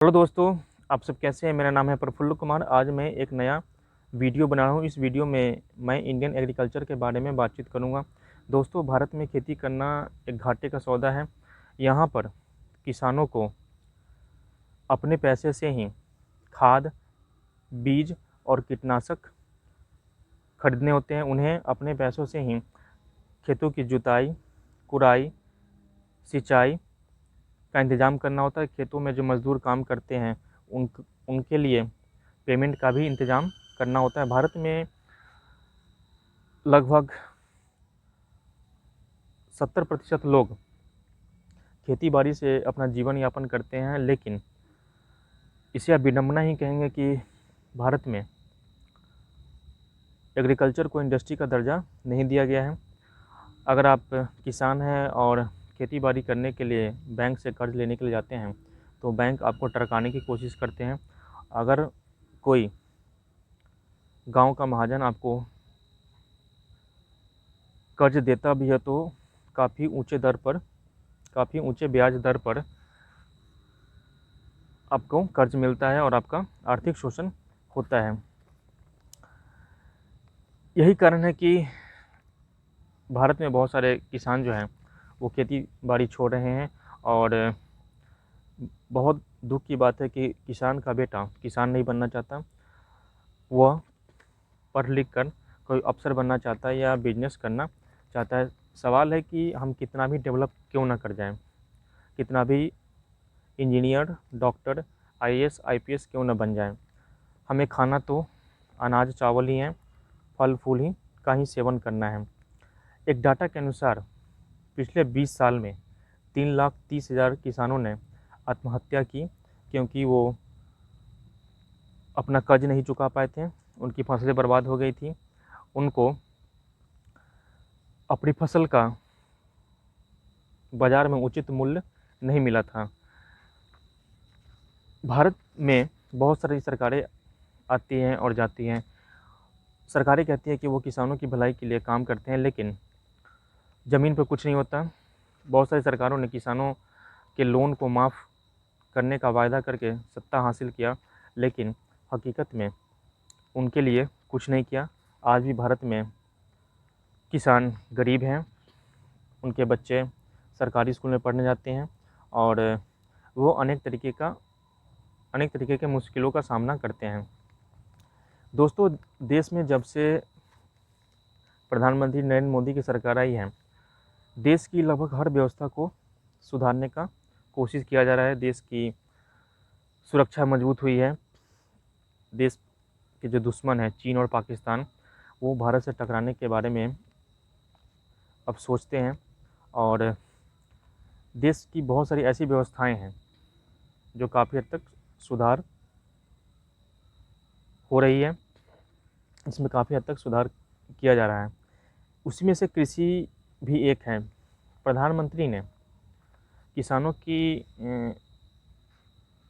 Hello दोस्तों, आप सब कैसे हैं। मेरा नाम है प्रफुल्ल कुमार। आज मैं एक नया वीडियो बना रहा हूँ। इस वीडियो में मैं इंडियन एग्रीकल्चर के बारे में बातचीत करूँगा। दोस्तों, भारत में खेती करना एक घाटे का सौदा है। यहाँ पर किसानों को अपने पैसे से ही खाद, बीज और कीटनाशक खरीदने होते हैं। उन्हें अपने पैसों से ही खेतों की जुताई, कुराई, सिंचाई का इंतज़ाम करना होता है। खेतों में जो मज़दूर काम करते हैं उनके लिए पेमेंट का भी इंतज़ाम करना होता है। भारत में लगभग 70% लोग खेती बाड़ी से अपना जीवन यापन करते हैं, लेकिन इसे आप विडंबना ही कहेंगे कि भारत में एग्रीकल्चर को इंडस्ट्री का दर्जा नहीं दिया गया है। अगर आप किसान हैं और खेती बाड़ी करने के लिए बैंक से कर्ज लेने के लिए जाते हैं तो बैंक आपको टरकाने की कोशिश करते हैं। अगर कोई गांव का महाजन आपको कर्ज देता भी है तो काफ़ी ऊंचे ब्याज दर पर आपको कर्ज मिलता है और आपका आर्थिक शोषण होता है। यही कारण है कि भारत में बहुत सारे किसान जो हैं वो खेती बाड़ी छोड़ रहे हैं। और बहुत दुख की बात है कि किसान का बेटा किसान नहीं बनना चाहता। वह पढ़ लिख कर कोई अफसर बनना चाहता है या बिजनेस करना चाहता है। सवाल है कि हम कितना भी डेवलप क्यों ना कर जाएं, कितना भी इंजीनियर, डॉक्टर, आईएएस, आईपीएस क्यों ना बन जाएं, हमें खाना तो अनाज चावल ही है, फल फूल ही का ही सेवन करना है। एक डाटा के अनुसार पिछले 20 साल में 3,30,000 किसानों ने आत्महत्या की, क्योंकि वो अपना कर्ज नहीं चुका पाए थे। उनकी फसलें बर्बाद हो गई थी। उनको अपनी फसल का बाज़ार में उचित मूल्य नहीं मिला था। भारत में बहुत सारी सरकारें आती हैं और जाती हैं। सरकारें कहती हैं कि वो किसानों की भलाई के लिए काम करते हैं, लेकिन ज़मीन पर कुछ नहीं होता। बहुत सारी सरकारों ने किसानों के लोन को माफ़ करने का वायदा करके सत्ता हासिल किया, लेकिन हकीकत में उनके लिए कुछ नहीं किया। आज भी भारत में किसान गरीब हैं। उनके बच्चे सरकारी स्कूल में पढ़ने जाते हैं और वो अनेक तरीके के मुश्किलों का सामना करते हैं। दोस्तों, देश में जब से प्रधानमंत्री नरेंद्र मोदी की सरकार आई है, देश की लगभग हर व्यवस्था को सुधारने का कोशिश किया जा रहा है। देश की सुरक्षा मजबूत हुई है। देश के जो दुश्मन हैं चीन और पाकिस्तान, वो भारत से टकराने के बारे में अब सोचते हैं। और देश की बहुत सारी ऐसी व्यवस्थाएं हैं जो काफ़ी हद तक सुधार हो रही है। इसमें काफ़ी हद तक सुधार किया जा रहा है। उसमें से कृषि भी एक है। प्रधानमंत्री ने किसानों की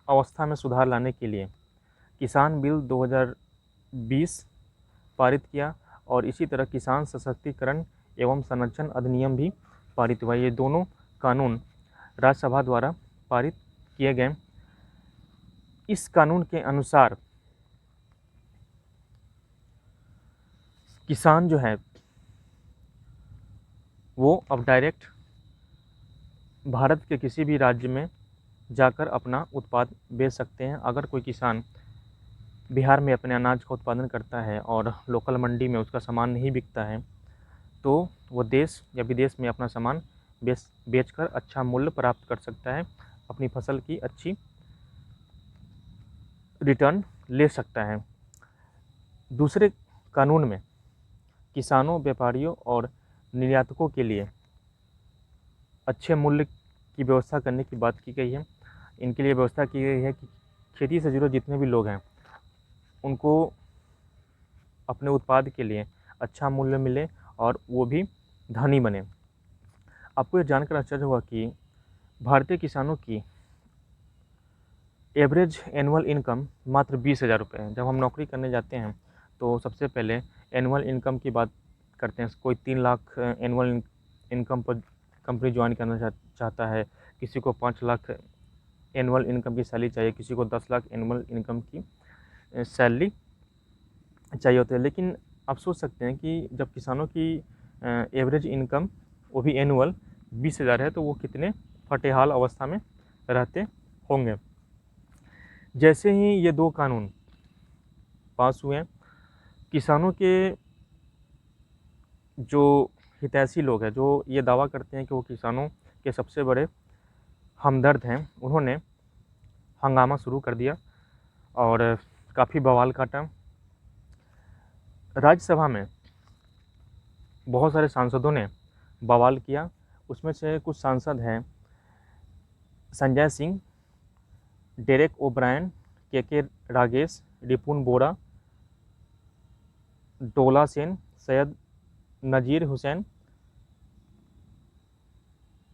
अवस्था में सुधार लाने के लिए किसान बिल 2020 पारित किया और इसी तरह किसान सशक्तिकरण एवं संरक्षण अधिनियम भी पारित हुआ। ये दोनों कानून राज्यसभा द्वारा पारित किए गए। इस कानून के अनुसार किसान जो है वो अब डायरेक्ट भारत के किसी भी राज्य में जाकर अपना उत्पाद बेच सकते हैं। अगर कोई किसान बिहार में अपने अनाज का उत्पादन करता है और लोकल मंडी में उसका सामान नहीं बिकता है, तो वो देश या विदेश में अपना सामान बेचकर अच्छा मूल्य प्राप्त कर सकता है, अपनी फसल की अच्छी रिटर्न ले सकता है। दूसरे कानून में किसानों, व्यापारियों और निर्यातकों के लिए अच्छे मूल्य की व्यवस्था करने की बात की गई है। इनके लिए व्यवस्था की गई है कि खेती से जुड़े जितने भी लोग हैं उनको अपने उत्पाद के लिए अच्छा मूल्य मिले और वो भी धनी बने। आपको ये जानकर आश्चर्य हुआ कि भारतीय किसानों की एवरेज एनुअल इनकम मात्र 20,000 रुपये है। जब हम नौकरी करने जाते हैं तो सबसे पहले एनुअल इनकम की बात करते हैं। कोई 3 लाख एनुअल इनकम पर कंपनी ज्वाइन करना चाहता है, किसी को 5 लाख एनुअल इनकम की सैलरी चाहिए, किसी को 10 लाख एनुअल इनकम की सैलरी चाहिए होती है। लेकिन आप सोच सकते हैं कि जब किसानों की एवरेज इनकम वो भी एनुअल 20,000 है तो वो कितने फटेहाल अवस्था में रहते होंगे। जैसे ही ये 2 कानून पास हुए हैं, किसानों के जो हितैषी लोग हैं, जो ये दावा करते हैं कि वो किसानों के सबसे बड़े हमदर्द हैं, उन्होंने हंगामा शुरू कर दिया और काफ़ी बवाल काटा। राज्यसभा में बहुत सारे सांसदों ने बवाल किया। उसमें से कुछ सांसद हैं संजय सिंह, डेरेक ओब्रायन, के रागेश, रिपुन बोरा, डोला सेन, सैयद नज़ीर हुसैन,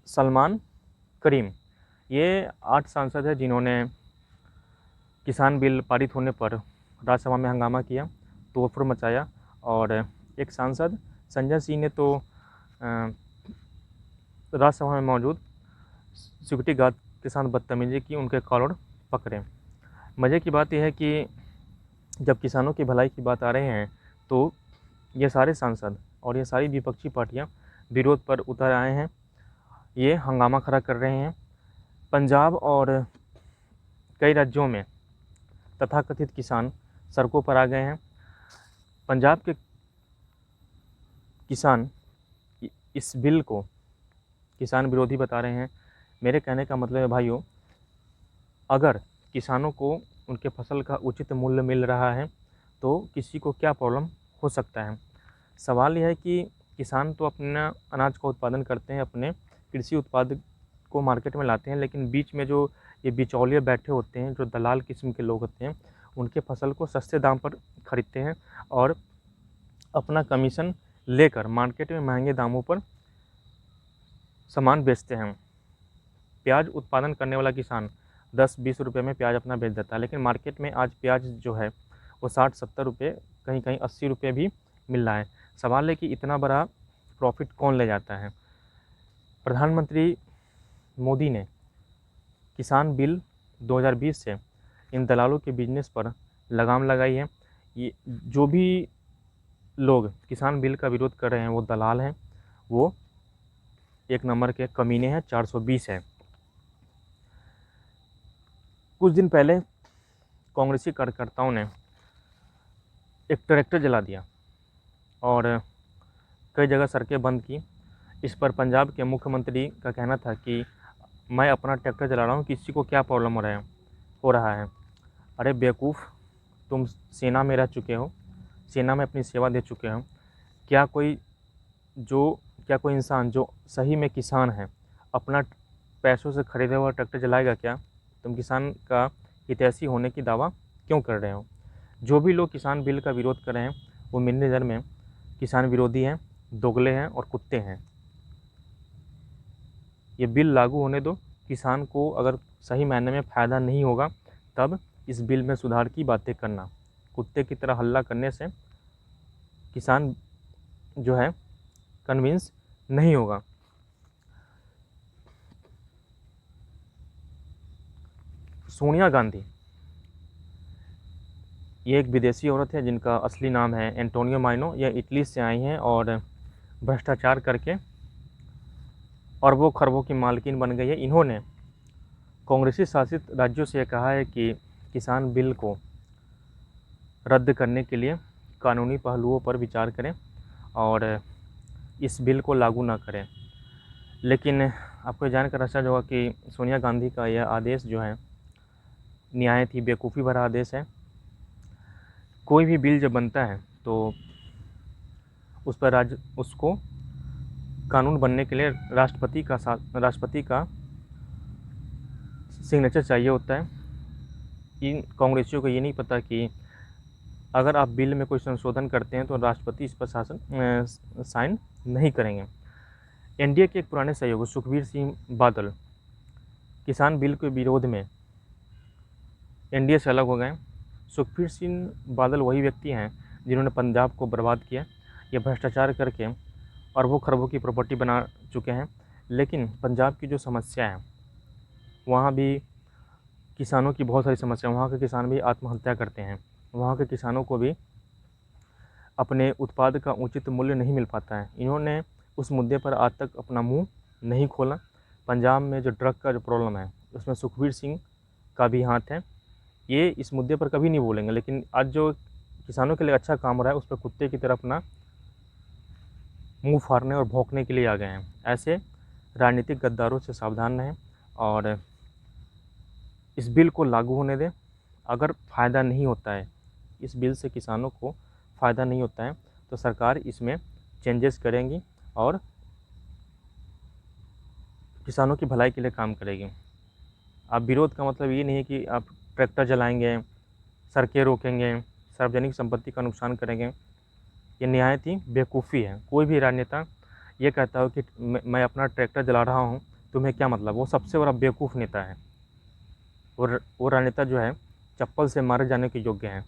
सलमान करीम। ये 8 सांसद हैं जिन्होंने किसान बिल पारित होने पर राज्यसभा में हंगामा किया, तोड़फोड़ मचाया। और एक सांसद संजय सिंह ने तो राज्यसभा में मौजूद सिक्योरिटी गार्ड के साथ बदतमीजी की, उनके कॉलर पकड़े। मज़े की बात यह है कि जब किसानों की भलाई की बात आ रहे हैं तो ये सारे सांसद और ये सारी विपक्षी पार्टियां विरोध पर उतर आए हैं, ये हंगामा खड़ा कर रहे हैं। पंजाब और कई राज्यों में तथाकथित किसान सड़कों पर आ गए हैं। पंजाब के किसान इस बिल को किसान विरोधी बता रहे हैं। मेरे कहने का मतलब है भाइयों, अगर किसानों को उनके फसल का उचित मूल्य मिल रहा है तो किसी को क्या प्रॉब्लम हो सकता है। सवाल यह है कि किसान तो अपना अनाज का उत्पादन करते हैं, अपने कृषि उत्पाद को मार्केट में लाते हैं, लेकिन बीच में जो ये बिचौलिए बैठे होते हैं, जो दलाल किस्म के लोग होते हैं, उनके फसल को सस्ते दाम पर खरीदते हैं और अपना कमीशन लेकर मार्केट में महंगे दामों पर सामान बेचते हैं। प्याज उत्पादन करने वाला किसान 10-20 रुपये में प्याज अपना बेच देता है, लेकिन मार्केट में आज प्याज जो है वो 60-70 रुपये, कहीं कहीं 80 रुपये भी मिल रहा है। सवाल है कि इतना बड़ा प्रॉफिट कौन ले जाता है। प्रधानमंत्री मोदी ने किसान बिल 2020 से इन दलालों के बिजनेस पर लगाम लगाई है। ये जो भी लोग किसान बिल का विरोध कर रहे हैं वो दलाल हैं, वो एक नंबर के कमीने हैं, 420 है। कुछ दिन पहले कांग्रेसी कार्यकर्ताओं ने एक ट्रैक्टर जला दिया और कई जगह सड़कें बंद की। इस पर पंजाब के मुख्यमंत्री का कहना था कि मैं अपना ट्रैक्टर जला रहा हूँ, किसी को क्या प्रॉब्लम हो रहा है। अरे बेवकूफ़, तुम सेना में रह चुके हो, सेना में अपनी सेवा दे चुके हो। क्या कोई इंसान जो सही में किसान है अपना पैसों से खरीदे हुआ ट्रैक्टर जलाएगा क्या? तुम किसान का हितैषी होने की दावा क्यों कर रहे हो? जो भी लोग किसान बिल का विरोध कर रहे हैं वो मेरी नज़र में किसान विरोधी हैं, दोगले हैं और कुत्ते हैं। ये बिल लागू होने दो, किसान को अगर सही मायने में फ़ायदा नहीं होगा तब इस बिल में सुधार की बातें करना। कुत्ते की तरह हल्ला करने से किसान जो है कन्विंस नहीं होगा। सोनिया गांधी, ये एक विदेशी औरत है जिनका असली नाम है एंटोनियो माइनो। यह इटली से आई हैं और भ्रष्टाचार करके अरबों खरबों की मालकिन बन गई है। इन्होंने कांग्रेसी शासित राज्यों से कहा है कि किसान बिल को रद्द करने के लिए कानूनी पहलुओं पर विचार करें और इस बिल को लागू ना करें। लेकिन आपको जानकर आश्चर्य होगा कि सोनिया गांधी का यह आदेश जो है निहायत ही बेवकूफ़ी भरा आदेश है। कोई भी बिल जब बनता है तो उस पर उसको कानून बनने के लिए राष्ट्रपति का सिग्नेचर चाहिए होता है। इन कांग्रेसियों को ये नहीं पता कि अगर आप बिल में कोई संशोधन करते हैं तो राष्ट्रपति इस पर साइन नहीं करेंगे। एनडीए के एक पुराने सहयोगी सुखबीर सिंह बादल किसान बिल के विरोध में एनडीए से अलग हो गए। सुखबीर सिंह बादल वही व्यक्ति हैं जिन्होंने पंजाब को बर्बाद किया। ये भ्रष्टाचार करके अरबों खरबों की प्रॉपर्टी बना चुके हैं। लेकिन पंजाब की जो समस्या है वहाँ भी किसानों की बहुत सारी समस्या, वहाँ के किसान भी आत्महत्या करते हैं, वहाँ के किसानों को भी अपने उत्पाद का उचित मूल्य नहीं मिल पाता है। इन्होंने उस मुद्दे पर आज तक अपना मुँह नहीं खोला। पंजाब में जो ड्रग का जो प्रॉब्लम है, उसमें सुखबीर सिंह का भी हाथ है। ये इस मुद्दे पर कभी नहीं बोलेंगे, लेकिन आज जो किसानों के लिए अच्छा काम हो रहा है, उस पर कुत्ते की तरह अपना मुँह फाड़ने और भौंकने के लिए आ गए हैं। ऐसे राजनीतिक गद्दारों से सावधान रहें और इस बिल को लागू होने दें। अगर फ़ायदा नहीं होता है, इस बिल से किसानों को फ़ायदा नहीं होता है, तो सरकार इसमें चेंजेस करेंगी और किसानों की भलाई के लिए काम करेगी। आप विरोध का मतलब ये नहीं है कि आप ट्रैक्टर जलाएंगे, सड़कें रोकेंगे, सार्वजनिक संपत्ति का नुकसान करेंगे। ये निहायत ही बेवकूफ़ी है। कोई भी राजनेता ये कहता हो कि मैं अपना ट्रैक्टर जला रहा हूँ, तुम्हें क्या मतलब, वो सबसे बड़ा बेवकूफ़ नेता है। और वो राजनेता जो है चप्पल से मारे जाने के योग्य हैं।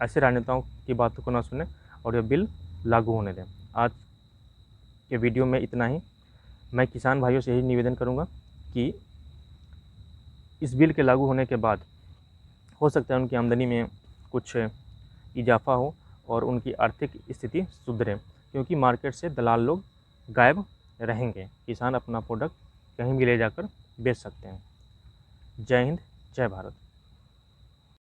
ऐसे राजनेताओं की बातों को ना सुने और ये बिल लागू होने दें। आज के वीडियो में इतना ही। मैं किसान भाइयों से यही निवेदन करूँगा कि इस बिल के लागू होने के बाद हो सकता है उनकी आमदनी में कुछ इजाफा हो और उनकी आर्थिक स्थिति सुधरे, क्योंकि मार्केट से दलाल लोग गायब रहेंगे। किसान अपना प्रोडक्ट कहीं भी ले जाकर बेच सकते हैं। जय हिंद, जय भारत।